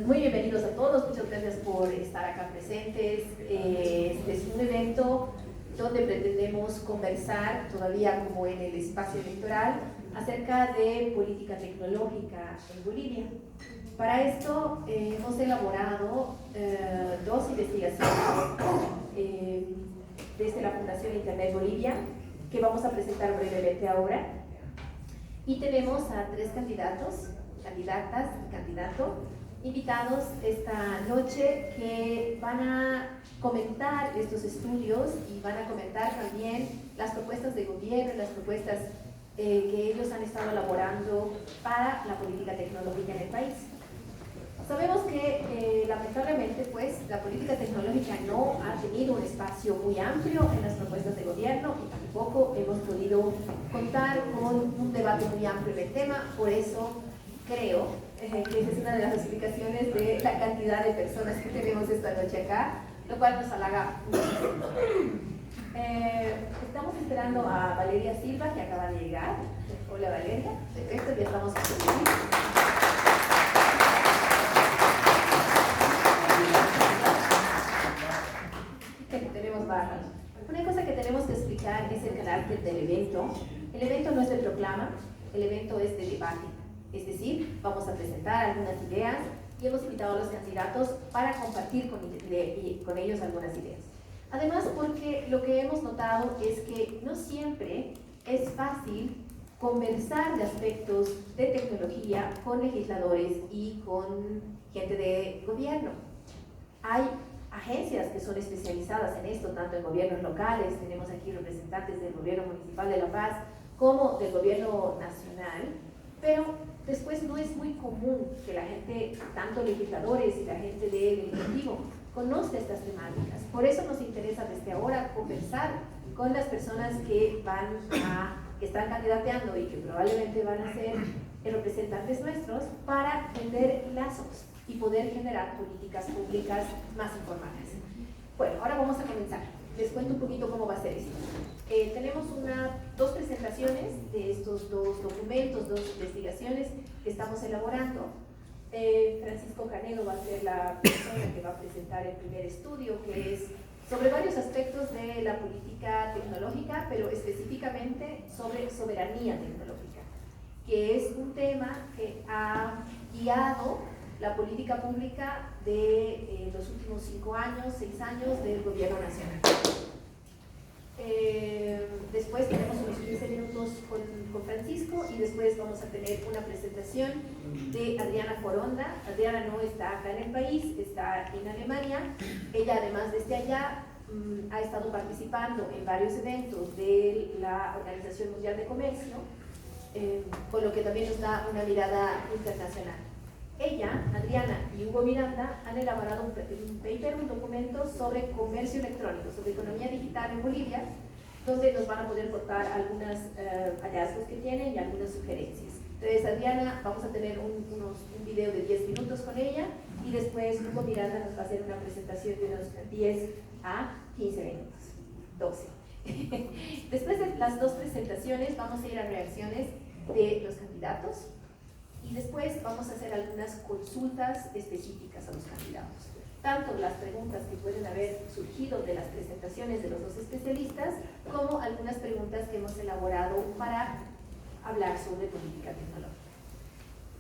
Muy bienvenidos a todos, muchas gracias por estar acá presentes. Este es un evento donde pretendemos conversar, todavía como en el espacio electoral, acerca de política tecnológica en Bolivia. Para esto hemos elaborado dos investigaciones desde la Fundación Internet Bolivia, que vamos a presentar brevemente ahora. Y tenemos a tres candidatas y candidato invitados esta noche que van a comentar estos estudios y van a comentar también las propuestas de gobierno, las propuestas que ellos han estado elaborando para la política tecnológica en el país. Sabemos que lamentablemente pues la política tecnológica no ha tenido un espacio muy amplio en las propuestas de gobierno y tampoco hemos podido contar con un debate muy amplio del tema. Por eso creo que esa es una de las explicaciones de la cantidad de personas que tenemos esta noche acá, lo cual nos halaga mucho. Estamos esperando a Valeria Silva, que acaba de llegar. Hola Valeria, perfecto, ya estamos aquí. Tenemos bajas. Una cosa que tenemos que explicar es el carácter del evento. El evento no es de proclama, el evento es de debate. Es decir, vamos a presentar algunas ideas y hemos invitado a los candidatos para compartir con ellos algunas ideas. Además, porque lo que hemos notado es que no siempre es fácil conversar de aspectos de tecnología con legisladores y con gente de gobierno. Hay agencias que son especializadas en esto, tanto en gobiernos locales, tenemos aquí representantes del gobierno municipal de La Paz, como del gobierno nacional, pero después no es muy común que la gente, tanto legisladores y la gente del Ejecutivo, conozca estas temáticas. Por eso nos interesa desde ahora conversar con las personas que están candidateando y que probablemente van a ser representantes nuestros para tender lazos y poder generar políticas públicas más informales. Bueno, ahora vamos a comenzar. Les cuento un poquito cómo va a ser esto. Tenemos dos presentaciones de estos dos documentos, dos investigaciones que estamos elaborando. Francisco Canedo va a ser la persona que va a presentar el primer estudio, que es sobre varios aspectos de la política tecnológica, pero específicamente sobre soberanía tecnológica, que es un tema que ha guiado la política pública de los últimos 6 años del gobierno nacional. Después tenemos unos 15 minutos con Francisco y después vamos a tener una presentación de Adriana Foronda. Adriana no está acá en el país, está en Alemania. Ella además desde allá ha estado participando en varios eventos de la Organización Mundial de Comercio, con lo que también nos da una mirada internacional. Ella, Adriana y Hugo Miranda han elaborado un paper, un documento sobre comercio electrónico, sobre economía digital en Bolivia, donde nos van a poder contar algunos hallazgos que tienen y algunas sugerencias. Entonces, Adriana, vamos a tener un video de 10 minutos con ella y después Hugo Miranda nos va a hacer una presentación de unos 10 a 15 minutos, 12. Después de las dos presentaciones, vamos a ir a reacciones de los candidatos. Y después vamos a hacer algunas consultas específicas a los candidatos. Tanto las preguntas que pueden haber surgido de las presentaciones de los dos especialistas, como algunas preguntas que hemos elaborado para hablar sobre política tecnológica.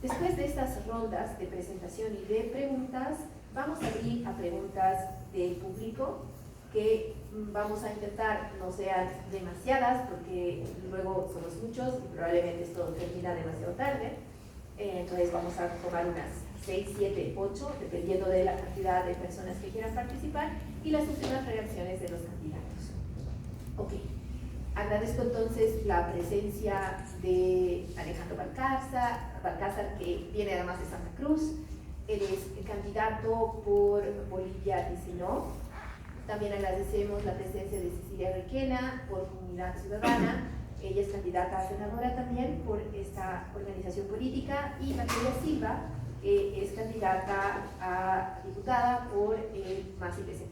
Después de estas rondas de presentación y de preguntas, vamos a abrir a preguntas del público, que vamos a intentar no sean demasiadas, porque luego somos muchos y probablemente esto termina demasiado tarde. Entonces vamos a tomar unas 6, 7, 8, dependiendo de la cantidad de personas que quieran participar y las últimas reacciones de los candidatos. Ok, agradezco entonces la presencia de Alejandro Balcázar, que viene además de Santa Cruz. Él es el candidato por Bolivia Dice No. También agradecemos la presencia de Cecilia Requena por Comunidad Ciudadana. Ella es candidata a senadora también por esta organización política, y Valeria Silva, que es candidata a diputada por MAS y PCP.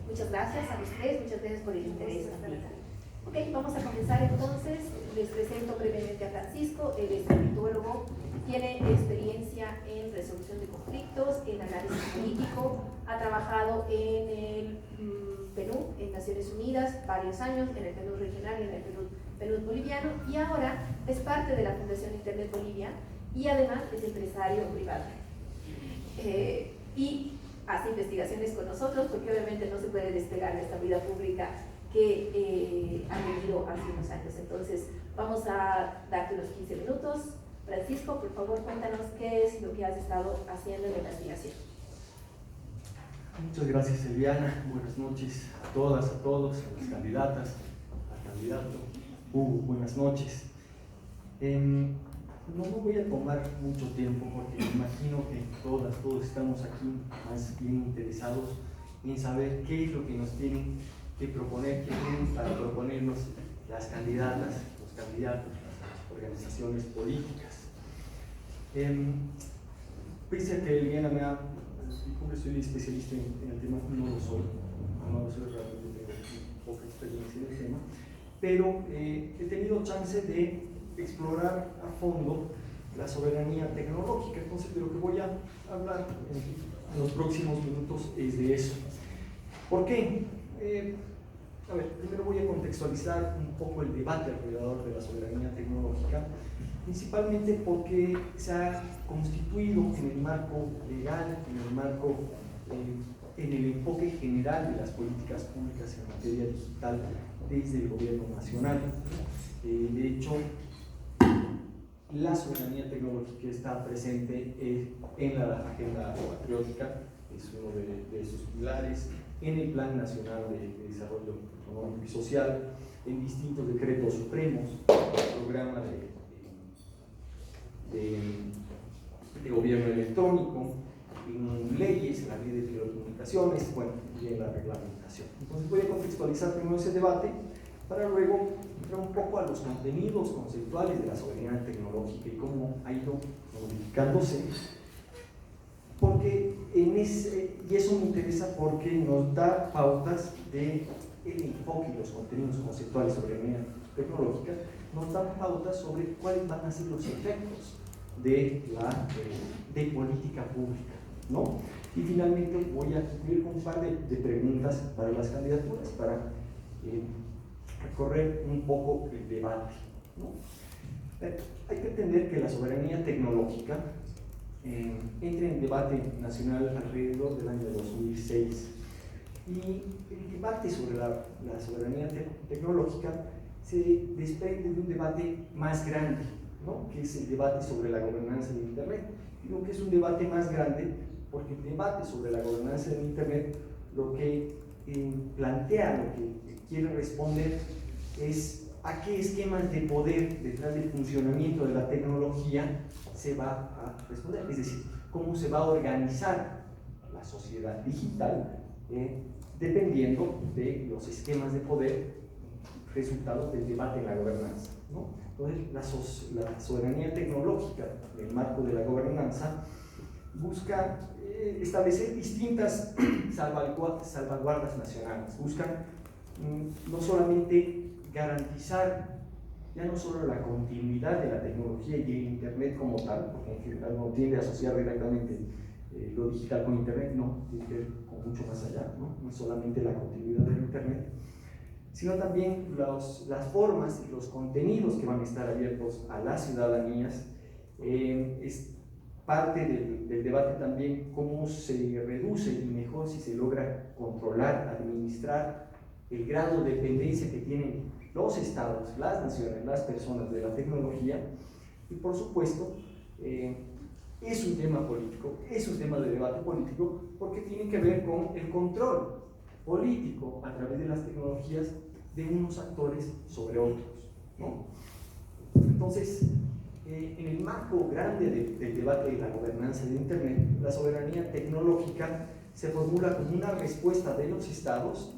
Muchas gracias a los tres, muchas gracias por el interés también. Ok, vamos a comenzar entonces. Les presento brevemente a Francisco. Él es politólogo, tiene experiencia en resolución de conflictos conflictos, en análisis político, ha trabajado en el Perú, en Naciones Unidas, varios años, en el Perú regional y en el Perú boliviano, y ahora es parte de la Fundación Internet Bolivia y además es empresario privado. Y hace investigaciones con nosotros porque obviamente no se puede despegar de esta vida pública que ha tenido hace unos años. Entonces vamos a darte unos 15 minutos. Francisco, por favor, cuéntanos qué es lo que has estado haciendo en la investigación. Muchas gracias, Eliana. Buenas noches a todas, a todos, a las candidatas, al candidato. Buenas noches. No me voy a tomar mucho tiempo porque me imagino que todos estamos aquí más bien interesados en saber qué es lo que nos tienen que proponer, qué tienen para proponernos las candidatas, los candidatos, las organizaciones políticas. Pese a que Eliana me ha dicho que soy especialista en el tema, no lo soy realmente, tengo poca experiencia en el tema, pero he tenido chance de explorar a fondo la soberanía tecnológica. Entonces de lo que voy a hablar en los próximos minutos es de eso. ¿Por qué? A ver, primero voy a contextualizar un poco el debate alrededor de la soberanía tecnológica, principalmente porque se ha constituido en el marco legal, en el marco, en el enfoque general de las políticas públicas en materia digital desde el gobierno nacional. De hecho, la soberanía tecnológica está presente en la agenda patriótica, es uno de sus pilares, en el Plan Nacional de Desarrollo Económico y Social, en distintos decretos supremos, programa de gobierno electrónico, en leyes, en la ley de telecomunicaciones, bueno, y en la reglamentación. Entonces voy a contextualizar primero ese debate para luego entrar un poco a los contenidos conceptuales de la soberanía tecnológica y cómo ha ido modificándose, porque y eso me interesa porque nos da pautas del enfoque y los contenidos conceptuales sobre la soberanía tecnológica, nos dan pautas sobre cuáles van a ser los efectos de política pública, ¿no? Y finalmente voy a concluir con un par de preguntas para las candidaturas, para recorrer un poco el debate, ¿no? Hay que entender que la soberanía tecnológica entra en debate nacional alrededor del año 2006, y el debate sobre la soberanía tecnológica se desprende de un debate más grande, ¿no? Que es el debate sobre la gobernanza de Internet. Digo que es un debate más grande porque el debate sobre la gobernanza de Internet lo que plantea, lo que quiere responder es a qué esquemas de poder detrás del funcionamiento de la tecnología se va a responder, es decir, cómo se va a organizar la sociedad digital dependiendo de los esquemas de poder resultados del debate en la gobernanza, ¿no? Entonces la soberanía tecnológica en el marco de la gobernanza busca establecer distintas salvaguardas nacionales, buscan no solamente garantizar ya no solo la continuidad de la tecnología y el Internet como tal, porque en general no tiende a asociar directamente lo digital con Internet, no, tiene que ver con mucho más allá, no es solamente la continuidad del Internet, sino también las formas y los contenidos que van a estar abiertos a las ciudadanías. Es parte del debate también cómo se reduce y mejor si se logra controlar, administrar el grado de dependencia que tienen los estados, las naciones, las personas de la tecnología. Y por supuesto es un tema político, es un tema de debate político porque tiene que ver con el control político a través de las tecnologías de unos actores sobre otros, ¿no? Entonces, en el marco grande del debate de la gobernanza de Internet, la soberanía tecnológica se formula como una respuesta de los estados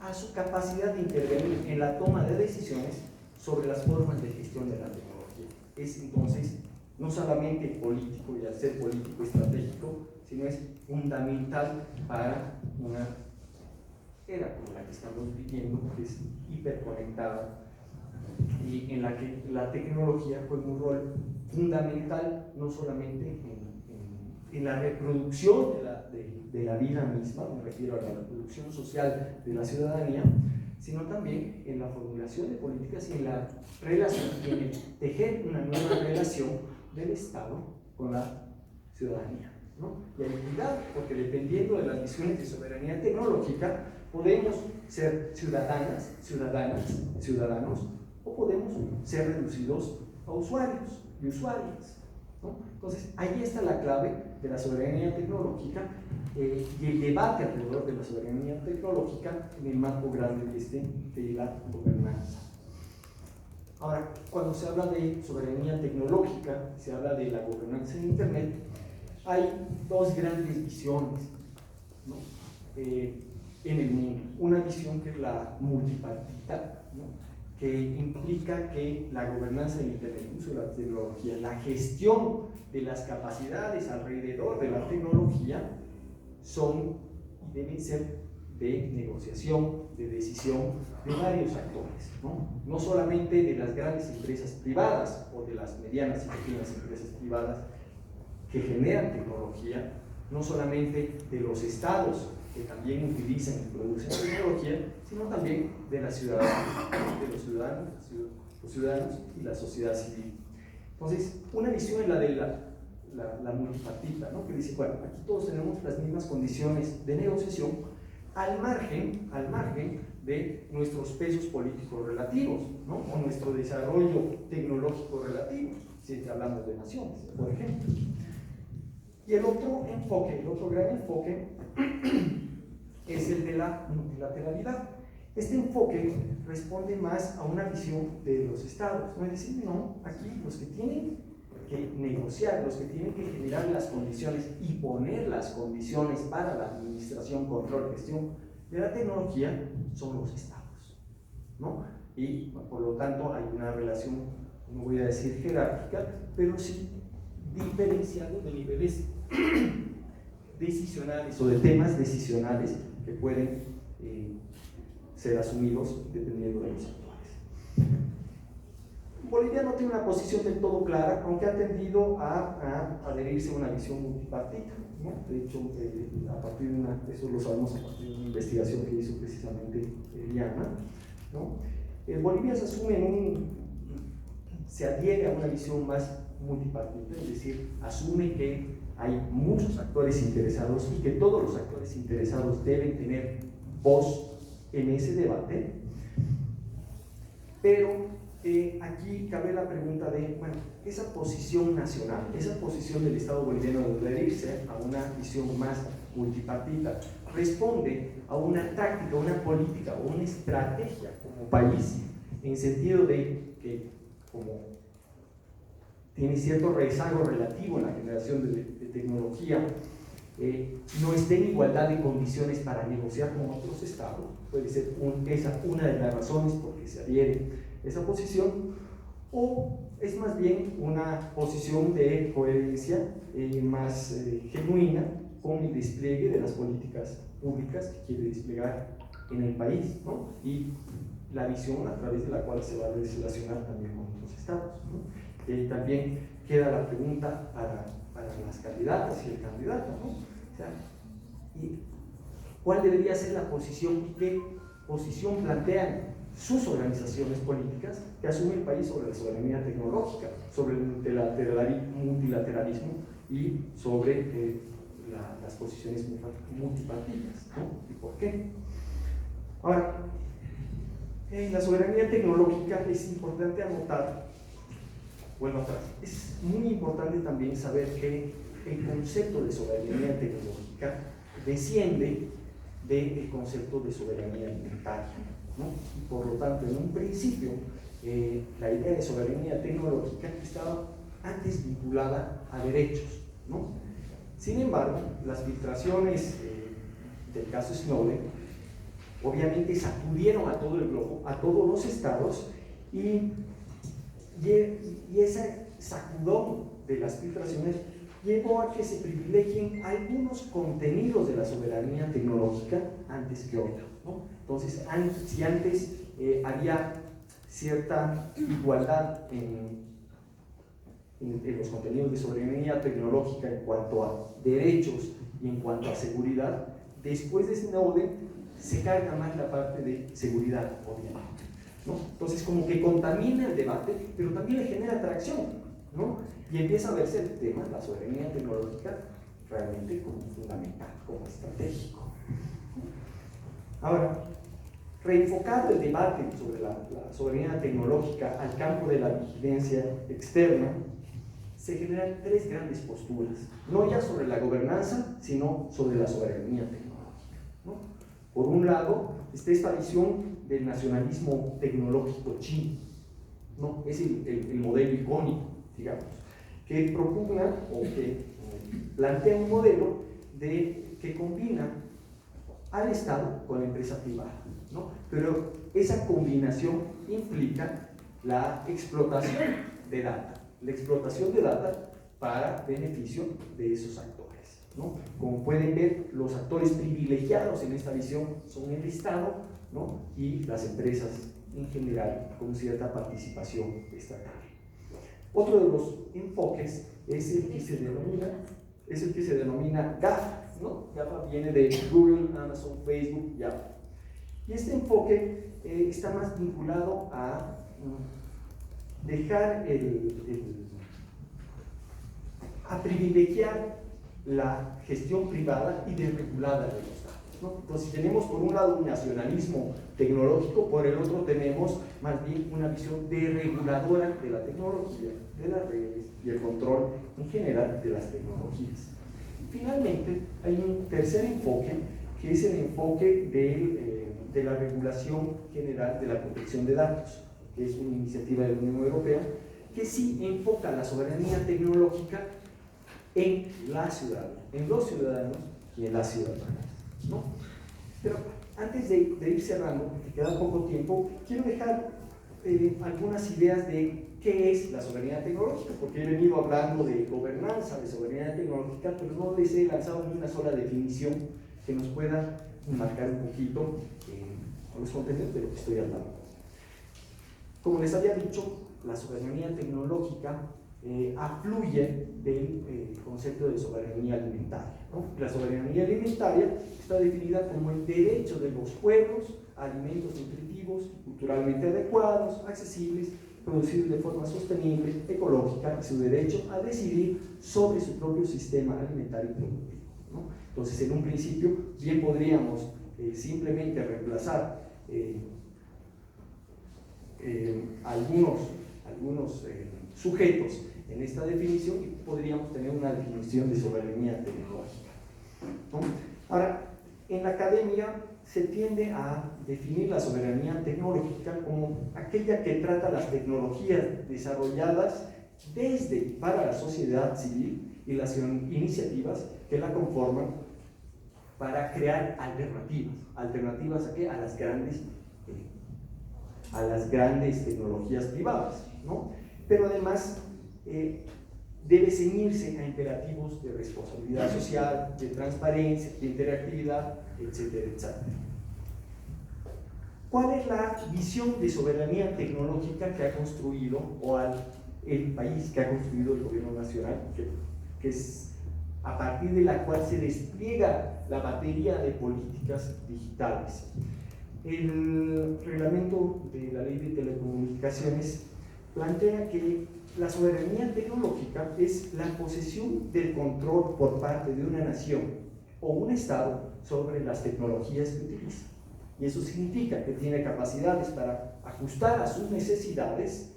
a su capacidad de intervenir en la toma de decisiones sobre las formas de gestión de la tecnología. Es entonces no solamente político y al ser político estratégico, sino es fundamental para una era como la que estamos viviendo, que es hiperconectada y en la que la tecnología juega un rol fundamental no solamente en en la reproducción de la vida misma, me refiero a la reproducción social de la ciudadanía, sino también en la formulación de políticas y en la relación, y en el tejer una nueva relación del Estado con la ciudadanía, ¿no? Y hay cuidado, porque dependiendo de las visiones de soberanía tecnológica, podemos ser ciudadanos, o podemos ser reducidos a usuarios y usuarias, ¿no? Entonces, ahí está la clave de la soberanía tecnológica y el debate alrededor de la soberanía tecnológica en el marco grande de la gobernanza. Ahora, cuando se habla de soberanía tecnológica, se habla de la gobernanza en Internet, hay dos grandes visiones, ¿no? En el mundo. Una visión que es la multipartita, ¿no? Que implica que la gobernanza en Internet, el uso de la tecnología, la gestión de las capacidades alrededor de la tecnología son y deben ser de negociación, de decisión de varios actores, ¿no? No solamente de las grandes empresas privadas o de las medianas y pequeñas empresas privadas que generan tecnología, no solamente de los estados que también utilizan y producen tecnología, sino también de la ciudadanía, de los ciudadanos y la sociedad civil. Entonces, una visión es la de la multipartita, ¿no? Que dice, bueno, aquí todos tenemos las mismas condiciones de negociación al margen de nuestros pesos políticos relativos, ¿no? O nuestro desarrollo tecnológico relativo, si hablamos de naciones, por ejemplo. Y el otro gran enfoque es el de la multilateralidad. Este enfoque responde más a una visión de los estados, ¿no? Es decir, no, aquí los que tienen que negociar, los que tienen que generar las condiciones y poner las condiciones para la administración, control, gestión de la tecnología son los estados, ¿no? Y por lo tanto hay una relación, no voy a decir jerárquica, pero sí diferenciado de niveles decisionales o de temas decisionales que pueden ser asumidos dependiendo de los actores. Bolivia no tiene una posición del todo clara, aunque ha tendido a adherirse a una visión multipartita, ¿no? De hecho, a partir de eso lo sabemos a partir de una investigación que hizo precisamente Eliana, ¿no? Bolivia se adhiere a una visión más multipartita, es decir, asume que hay muchos actores interesados y que todos los actores interesados deben tener voz en ese debate, pero aquí cabe la pregunta de, bueno, esa posición nacional, esa posición del Estado boliviano de adherirse a una visión más multipartita, responde a una táctica, una política o una estrategia como país, en sentido de que como tiene cierto rezago relativo en la generación de tecnología, no esté en igualdad de condiciones para negociar con otros estados, puede ser esa una de las razones por que se adhiere esa posición, o es más bien una posición de coherencia más genuina con el despliegue de las políticas públicas que quiere desplegar en el país, ¿no? Y la visión a través de la cual se va a relacionar también con otros estados, ¿no? También queda la pregunta para las candidatas y el candidato, ¿no? O sea, ¿cuál debería ser la posición? ¿Qué posición plantean sus organizaciones políticas que asume el país sobre la soberanía tecnológica, sobre el multilateralismo y sobre las posiciones multipartitas, ¿no? ¿Y por qué? Ahora, en la soberanía tecnológica es importante anotar, vuelvo atrás, es muy importante también saber que el concepto de soberanía tecnológica desciende del concepto de soberanía alimentaria, ¿no? Y por lo tanto, en un principio, la idea de soberanía tecnológica estaba antes vinculada a derechos, ¿no? Sin embargo, las filtraciones del caso Snowden obviamente sacudieron a todo el globo, a todos los estados, y ese sacudón de las filtraciones llevó a que se privilegien algunos contenidos de la soberanía tecnológica antes que otros, ¿no? Entonces, si antes había cierta igualdad en los contenidos de soberanía tecnológica en cuanto a derechos y en cuanto a seguridad, después de Snowden se carga más la parte de seguridad, obviamente, ¿no? Entonces como que contamina el debate, pero también le genera atracción, ¿no? Y empieza a verse el tema de la soberanía tecnológica realmente como fundamental, como estratégico. Ahora, reenfocado el debate sobre la soberanía tecnológica al campo de la vigilancia externa, se generan tres grandes posturas, no ya sobre la gobernanza, sino sobre la soberanía tecnológica, ¿no? Por un lado, está esta visión del nacionalismo tecnológico chino, ¿no? Es el modelo icónico, digamos, que propugna o que plantea un modelo que combina al Estado con la empresa privada, ¿no? Pero esa combinación implica la explotación de data para beneficio de esos actores, ¿no? Como pueden ver, los actores privilegiados en esta visión son el Estado, ¿no? Y las empresas en general con cierta participación estatal. Otro de los enfoques es el que se denomina GAFA, ¿no? GAFA viene de Google, Amazon, Facebook, Yahoo. Y este enfoque está más vinculado a dejar a privilegiar la gestión privada y desregulada de los datos, ¿no? Entonces tenemos por un lado un nacionalismo tecnológico, por el otro tenemos más bien una visión desreguladora de la tecnología, de las redes y el control en general de las tecnologías. Finalmente, hay un tercer enfoque, que es el enfoque de la regulación general de la protección de datos, que es una iniciativa de la Unión Europea, que sí enfoca la soberanía tecnológica en la ciudadanía, en los ciudadanos y en las ciudadanas, ¿no? Pero antes de ir cerrando, porque queda poco tiempo, quiero dejar algunas ideas de qué es la soberanía tecnológica, porque he venido hablando de gobernanza, de soberanía tecnológica, pero no les he lanzado ni una sola definición que nos pueda marcar un poquito con los contenidos de lo que estoy hablando. Como les había dicho, la soberanía tecnológica afluye del concepto de soberanía alimentaria, ¿no? La soberanía alimentaria está definida como el derecho de los pueblos a alimentos nutritivos, culturalmente adecuados, accesibles, producidos de forma sostenible, ecológica, y su derecho a decidir sobre su propio sistema alimentario y productivo, ¿no? Entonces, en un principio, bien podríamos simplemente reemplazar algunos sujetos en esta definición y podríamos tener una definición de soberanía tecnológica, ¿no? Ahora, en la academia se tiende a definir la soberanía tecnológica como aquella que trata las tecnologías desarrolladas para la sociedad civil y las iniciativas que la conforman para crear alternativas ¿a qué? A las grandes tecnologías privadas, ¿no? Pero además debe ceñirse a imperativos de responsabilidad social, de transparencia, de interactividad, etcétera, etcétera. ¿Cuál es la visión de soberanía tecnológica que ha construido, el país que ha construido el gobierno nacional, que es a partir de la cual se despliega la materia de políticas digitales? El reglamento de la Ley de Telecomunicaciones plantea que la soberanía tecnológica es la posesión del control por parte de una nación o un Estado sobre las tecnologías que utiliza. Y eso significa que tiene capacidades para ajustar a sus necesidades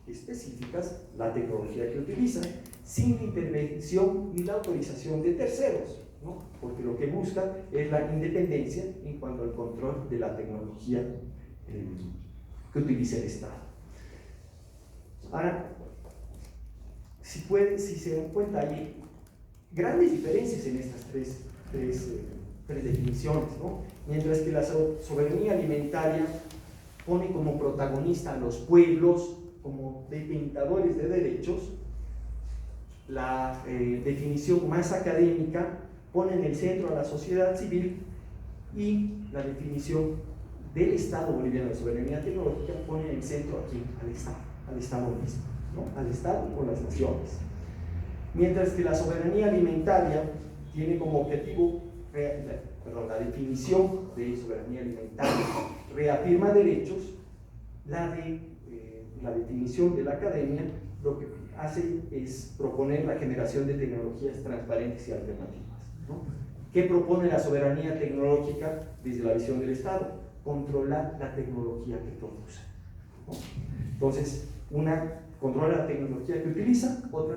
específicas la tecnología que utiliza, sin la intervención ni la autorización de terceros, ¿no? Porque lo que busca es la independencia en cuanto al control de la tecnología que utiliza el Estado. Ahora, si se dan cuenta, hay grandes diferencias en estas tres definiciones, ¿no? Mientras que la soberanía alimentaria pone como protagonista a los pueblos como detentadores de derechos, la definición más académica pone en el centro a la sociedad civil, y la definición del Estado boliviano de soberanía tecnológica pone en el centro aquí al Estado mismo. ¿no? Al Estado o las naciones. Mientras que la soberanía alimentaria tiene como objetivo, la definición de soberanía alimentaria reafirma derechos, la definición de la academia lo que hace es proponer la generación de tecnologías transparentes y alternativas, ¿no? ¿Qué propone la soberanía tecnológica desde la visión del Estado? Controlar la tecnología que produce, ¿no? Entonces, una controla la tecnología que utiliza, otra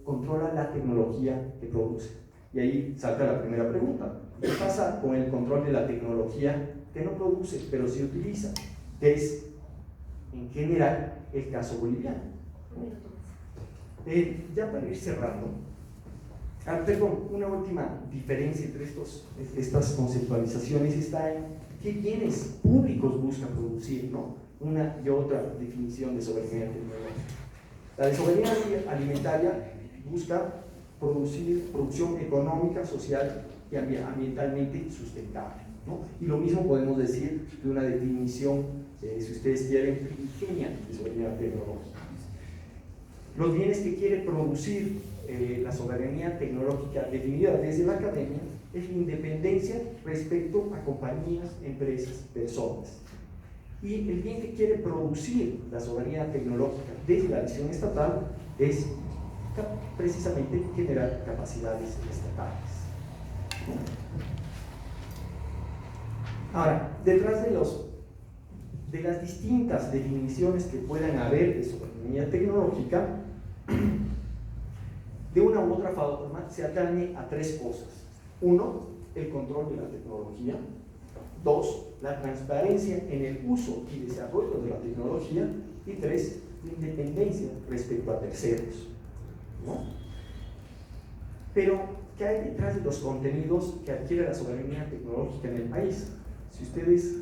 controla la tecnología que produce. Y ahí salta la primera pregunta: ¿qué pasa con el control de la tecnología que no produce, pero sí utiliza? Que es, en general, el caso boliviano. Ya para ir cerrando, perdón, una última diferencia entre estas conceptualizaciones está en qué bienes públicos buscan producir, ¿no? Una y otra definición de soberanía tecnológica. La de soberanía alimentaria busca producción económica, social y ambientalmente sustentable, ¿no? Y lo mismo podemos decir de una definición, si ustedes quieren, primigenia de soberanía tecnológica. Los bienes que quiere producir la soberanía tecnológica definida desde la academia es la independencia respecto a compañías, empresas, personas. Y el bien que quiere producir la soberanía tecnológica desde la visión estatal es precisamente generar capacidades estatales. Ahora, detrás de las distintas definiciones que puedan haber de soberanía tecnológica, de una u otra forma se atañe a tres cosas. Uno, el control de la tecnología. Dos, la transparencia en el uso y desarrollo de la tecnología. Y tres, la independencia respecto a terceros, ¿no? Pero, ¿qué hay detrás de los contenidos que adquiere la soberanía tecnológica en el país? Si ustedes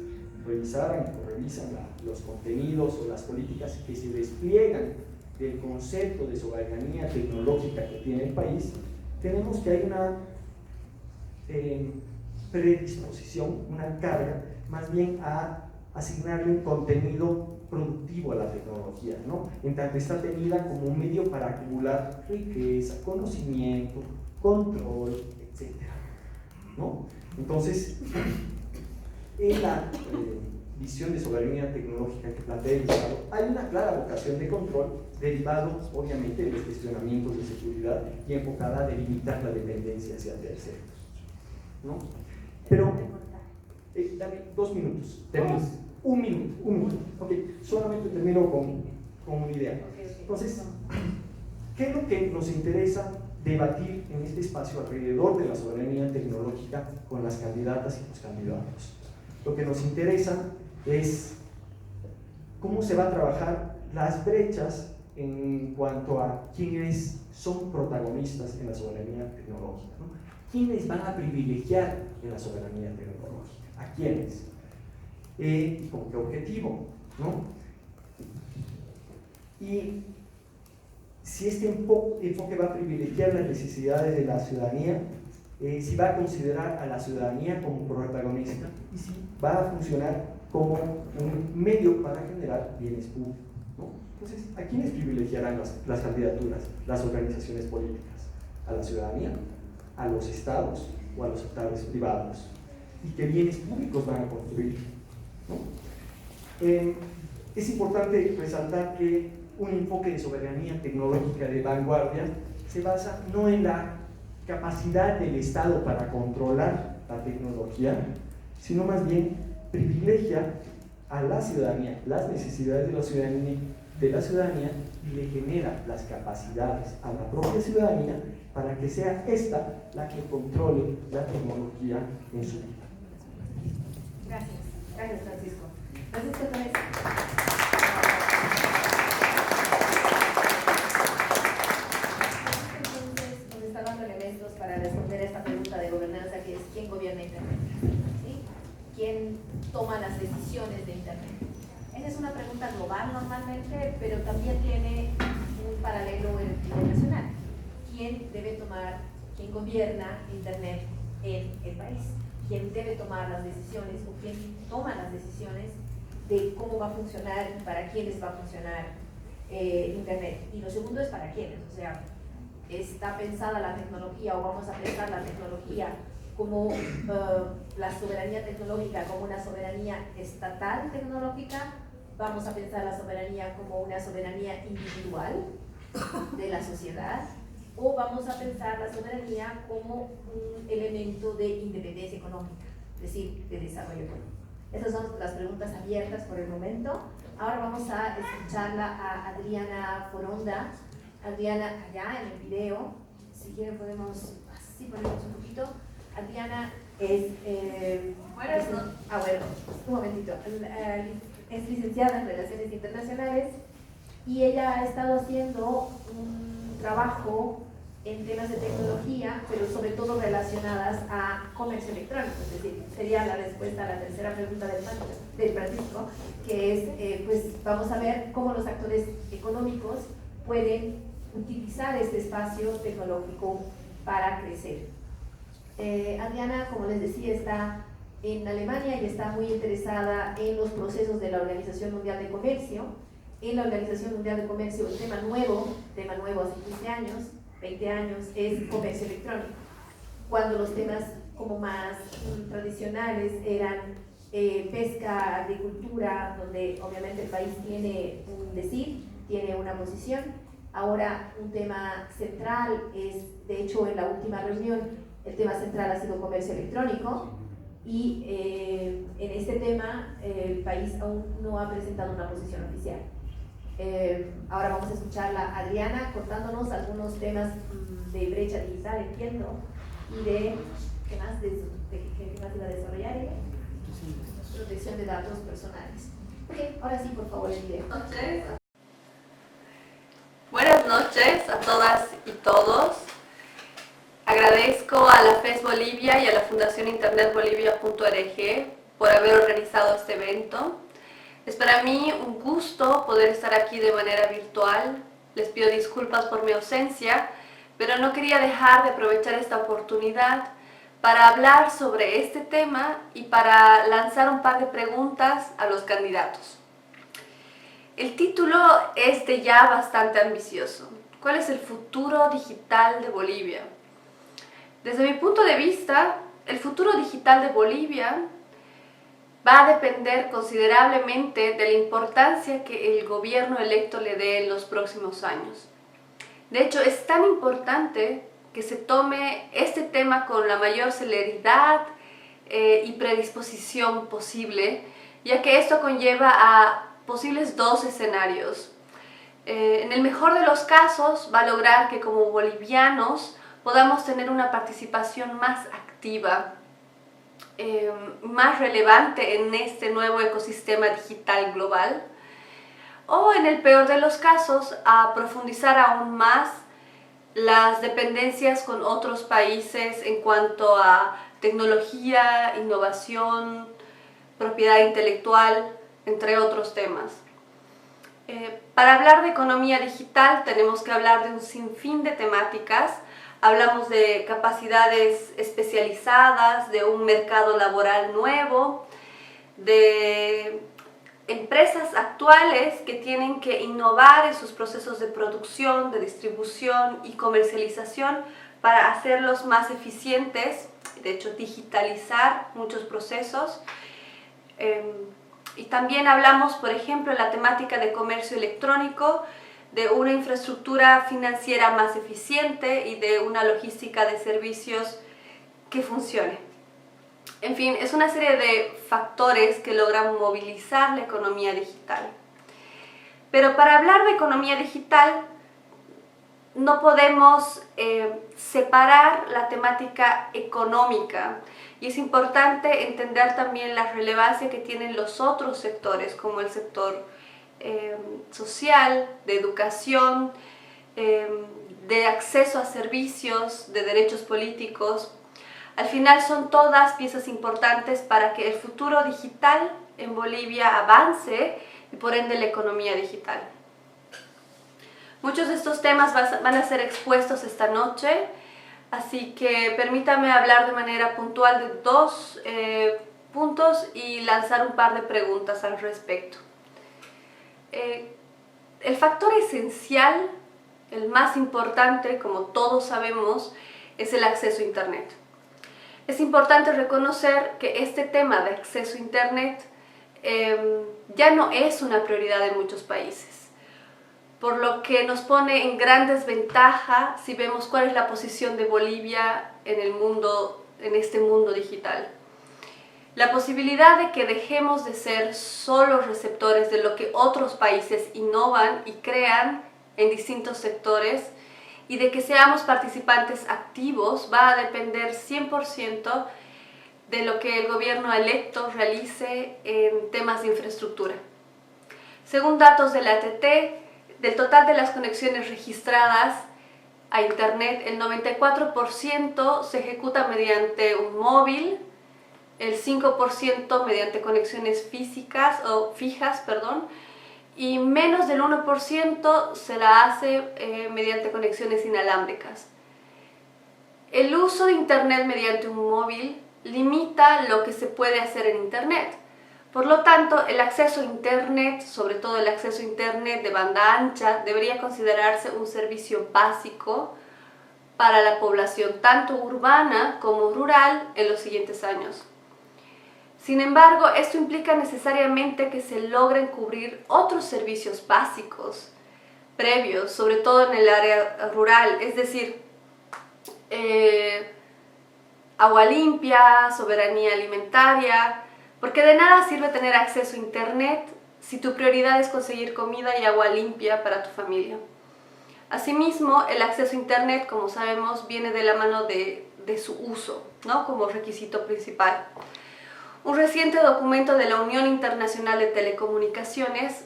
revisaran o revisan los contenidos o las políticas que se despliegan del concepto de soberanía tecnológica que tiene el país, tenemos que hay una predisposición, una carga, más bien a asignarle un contenido productivo a la tecnología, ¿no? En tanto está tenida como un medio para acumular riqueza, conocimiento, control, etc., ¿no? Entonces, en la visión de soberanía tecnológica que plantea el Estado, hay una clara vocación de control derivado, obviamente, de los cuestionamientos de seguridad y enfocada a delimitar la dependencia hacia terceros, ¿no? Pero, dame 2 minutos, termino. Un minuto, ok, solamente termino con una idea. Entonces, ¿qué es lo que nos interesa debatir en este espacio alrededor de la soberanía tecnológica con las candidatas y los candidatos? Lo que nos interesa es cómo se va a trabajar las brechas en cuanto a quiénes son protagonistas en la soberanía tecnológica, ¿no? ¿Quiénes van a privilegiar en la soberanía tecnológica? ¿A quiénes? ¿Y con qué objetivo? ¿No? Y si este enfoque va a privilegiar las necesidades de la ciudadanía, si va a considerar a la ciudadanía como protagonista y si va a funcionar como un medio para generar bienes públicos, ¿no? Entonces, ¿a quiénes privilegiarán las candidaturas, las organizaciones políticas? ¿A la ciudadanía? ¿A los estados o a los sectores privados? ¿Y qué bienes públicos van a construir? ¿No? Es importante resaltar que un enfoque de soberanía tecnológica de vanguardia se basa no en la capacidad del Estado para controlar la tecnología, sino más bien privilegia a la ciudadanía, las necesidades de la ciudadanía y le genera las capacidades a la propia ciudadanía para que sea esta la que controle la tecnología en su vida. Gracias Francisco. Francisco Torres. Para responder a esta pregunta de gobernanza, que es ¿quién gobierna Internet? ¿Sí? ¿Quién toma las decisiones de Internet? Esa es una pregunta global normalmente, pero también tiene un paralelo internacional. ¿Quién gobierna Internet en el país? ¿Quién debe tomar las decisiones o quién toma las decisiones de cómo va a funcionar y para quiénes va a funcionar Internet. Y lo segundo es para quiénes, o sea, está pensada la tecnología o vamos a pensar la tecnología como la soberanía tecnológica como una soberanía estatal tecnológica, vamos a pensar la soberanía como una soberanía individual de la sociedad, o vamos a pensar la soberanía como un elemento de independencia económica, es decir, de desarrollo económico. Esas son las preguntas abiertas por el momento. Ahora vamos a escucharla a Adriana Foronda. Adriana, allá en el video, si quieren podemos así ponernos un poquito. Adriana es, un momentito, es licenciada en Relaciones Internacionales y ella ha estado haciendo un trabajo en temas de tecnología, pero sobre todo relacionadas a comercio electrónico, es decir, sería la respuesta a la tercera pregunta del Francisco, que es, pues vamos a ver cómo los actores económicos pueden utilizar este espacio tecnológico para crecer. Adriana, como les decía, está en Alemania y está muy interesada en los procesos de la Organización Mundial de Comercio. En la Organización Mundial de Comercio, el tema nuevo hace 15 años, 20 años, es comercio electrónico. Cuando los temas como más tradicionales eran pesca, agricultura, donde obviamente el país tiene un decir, tiene una posición. Ahora un tema central es, de hecho en la última reunión, el tema central ha sido comercio electrónico y en este tema el país aún no ha presentado una posición oficial. Ahora vamos a escucharla a Adriana contándonos algunos temas de brecha digital, entiendo, y de qué más iba a desarrollar ella. Protección de datos personales. Ok, ahora sí, por favor, el video. Buenas noches a todas y todos. Agradezco a la FES Bolivia y a la Fundación internetbolivia.org por haber organizado este evento. Es para mí un gusto poder estar aquí de manera virtual. Les pido disculpas por mi ausencia, pero no quería dejar de aprovechar esta oportunidad para hablar sobre este tema y para lanzar un par de preguntas a los candidatos. El título es de ya bastante ambicioso. ¿Cuál es el futuro digital de Bolivia? Desde mi punto de vista, el futuro digital de Bolivia va a depender considerablemente de la importancia que el gobierno electo le dé en los próximos años. De hecho, es tan importante que se tome este tema con la mayor celeridad y predisposición posible, ya que esto conlleva a posibles dos escenarios. En el mejor de los casos va a lograr que como bolivianos podamos tener una participación más activa, más relevante en este nuevo ecosistema digital global, o en el peor de los casos a profundizar aún más las dependencias con otros países en cuanto a tecnología, innovación, propiedad intelectual, entre otros temas. Para hablar de economía digital tenemos que hablar de un sinfín de temáticas. Hablamos de capacidades especializadas, de un mercado laboral nuevo, de empresas actuales que tienen que innovar en sus procesos de producción, de distribución y comercialización para hacerlos más eficientes, de hecho digitalizar muchos procesos. Y también hablamos, por ejemplo, en la temática de comercio electrónico, de una infraestructura financiera más eficiente y de una logística de servicios que funcione. En fin, es una serie de factores que logran movilizar la economía digital. Pero para hablar de economía digital no podemos separar la temática económica y es importante entender también la relevancia que tienen los otros sectores, como el sector social, de educación, de acceso a servicios, de derechos políticos. Al final son todas piezas importantes para que el futuro digital en Bolivia avance y por ende la economía digital. Muchos de estos temas van a ser expuestos esta noche, así que permítame hablar de manera puntual de dos puntos y lanzar un par de preguntas al respecto. el factor esencial, el más importante, como todos sabemos, es el acceso a Internet. Es importante reconocer que este tema de acceso a Internet ya no es una prioridad en muchos países, por lo que nos pone en gran desventaja si vemos cuál es la posición de Bolivia en el mundo, en este mundo digital. La posibilidad de que dejemos de ser solo receptores de lo que otros países innovan y crean en distintos sectores y de que seamos participantes activos va a depender 100% de lo que el gobierno electo realice en temas de infraestructura. Según datos de la ATT, del total de las conexiones registradas a Internet, el 94% se ejecuta mediante un móvil, el 5% mediante conexiones fijas, y menos del 1% se la hace mediante conexiones inalámbricas. El uso de Internet mediante un móvil limita lo que se puede hacer en Internet. Por lo tanto, el acceso a Internet, sobre todo el acceso a Internet de banda ancha, debería considerarse un servicio básico para la población, tanto urbana como rural, en los siguientes años. Sin embargo, esto implica necesariamente que se logren cubrir otros servicios básicos previos, sobre todo en el área rural, es decir, agua limpia, soberanía alimentaria, porque de nada sirve tener acceso a Internet si tu prioridad es conseguir comida y agua limpia para tu familia. Asimismo, el acceso a Internet, como sabemos, viene de la mano de su uso, ¿no?, como requisito principal. Un reciente documento de la Unión Internacional de Telecomunicaciones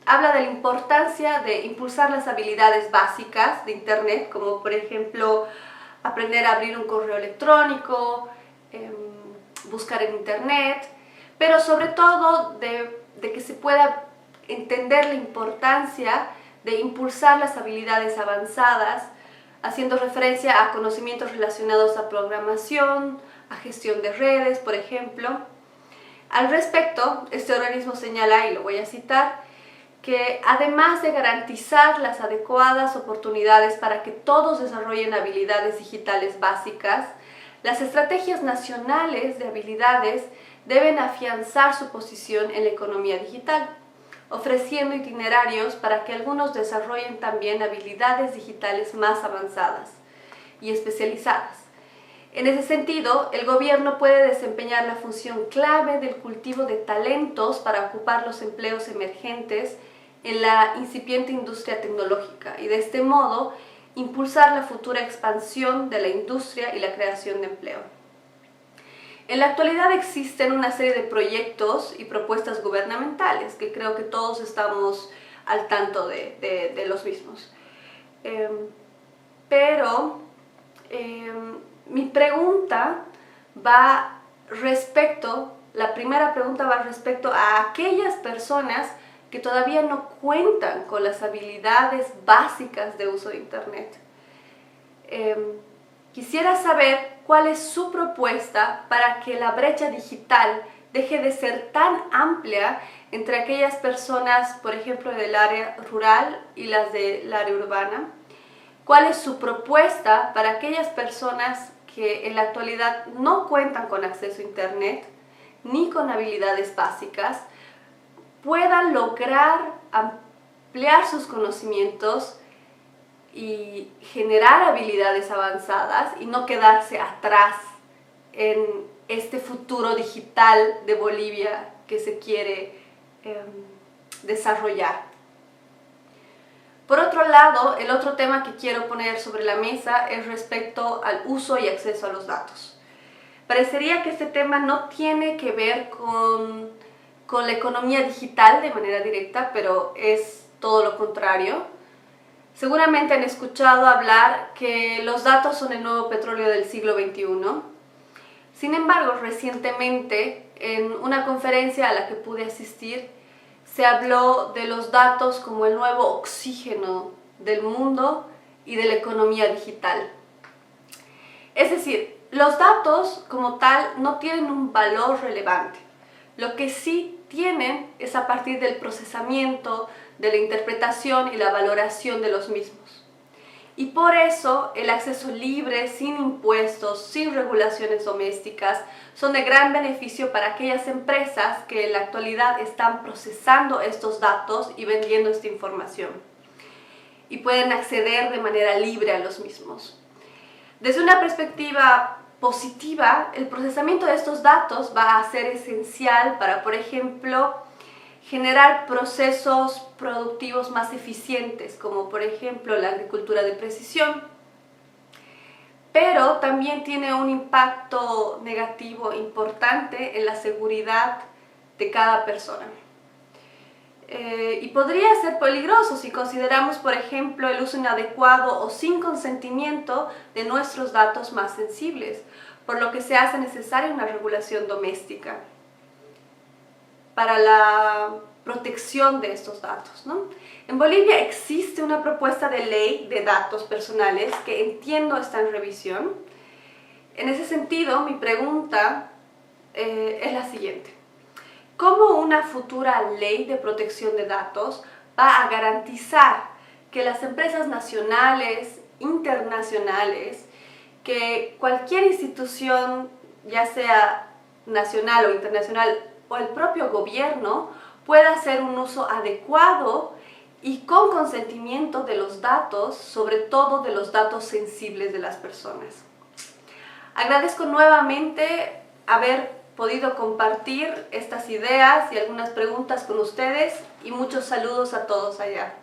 habla de la importancia de impulsar las habilidades básicas de Internet, como por ejemplo aprender a abrir un correo electrónico, buscar en Internet, pero sobre todo de que se pueda entender la importancia de impulsar las habilidades avanzadas, haciendo referencia a conocimientos relacionados a programación, a gestión de redes, por ejemplo. Al respecto, este organismo señala, y lo voy a citar, que además de garantizar las adecuadas oportunidades para que todos desarrollen habilidades digitales básicas, las estrategias nacionales de habilidades deben afianzar su posición en la economía digital, ofreciendo itinerarios para que algunos desarrollen también habilidades digitales más avanzadas y especializadas. En ese sentido, el gobierno puede desempeñar la función clave del cultivo de talentos para ocupar los empleos emergentes en la incipiente industria tecnológica y de este modo impulsar la futura expansión de la industria y la creación de empleo. En la actualidad existen una serie de proyectos y propuestas gubernamentales que creo que todos estamos al tanto de los mismos. Mi pregunta la primera pregunta va respecto a aquellas personas que todavía no cuentan con las habilidades básicas de uso de Internet. Quisiera saber cuál es su propuesta para que la brecha digital deje de ser tan amplia entre aquellas personas, por ejemplo, del área rural y las del área urbana. ¿Cuál es su propuesta para aquellas personas que en la actualidad no cuentan con acceso a Internet ni con habilidades básicas, puedan lograr ampliar sus conocimientos y generar habilidades avanzadas y no quedarse atrás en este futuro digital de Bolivia que se quiere desarrollar? Por otro lado, el otro tema que quiero poner sobre la mesa es respecto al uso y acceso a los datos. Parecería que este tema no tiene que ver con la economía digital de manera directa, pero es todo lo contrario. Seguramente han escuchado hablar que los datos son el nuevo petróleo del siglo XXI. Sin embargo, recientemente, en una conferencia a la que pude asistir, se habló de los datos como el nuevo oxígeno del mundo y de la economía digital. Es decir, los datos como tal no tienen un valor relevante. Lo que sí tienen es a partir del procesamiento, de la interpretación y la valoración de los mismos. Y por eso el acceso libre, sin impuestos, sin regulaciones domésticas, son de gran beneficio para aquellas empresas que en la actualidad están procesando estos datos y vendiendo esta información. Y pueden acceder de manera libre a los mismos. Desde una perspectiva positiva, el procesamiento de estos datos va a ser esencial para, por ejemplo, generar procesos productivos más eficientes, como por ejemplo la agricultura de precisión, pero también tiene un impacto negativo importante en la seguridad de cada persona. Y podría ser peligroso si consideramos, por ejemplo, el uso inadecuado o sin consentimiento de nuestros datos más sensibles, por lo que se hace necesaria una regulación doméstica para la protección de estos datos, ¿no? En Bolivia existe una propuesta de ley de datos personales que entiendo está en revisión. En ese sentido, mi pregunta es la siguiente. ¿Cómo una futura ley de protección de datos va a garantizar que las empresas nacionales, internacionales, que cualquier institución, ya sea nacional o internacional, o el propio gobierno, pueda hacer un uso adecuado y con consentimiento de los datos, sobre todo de los datos sensibles de las personas? Agradezco nuevamente haber podido compartir estas ideas y algunas preguntas con ustedes y muchos saludos a todos allá.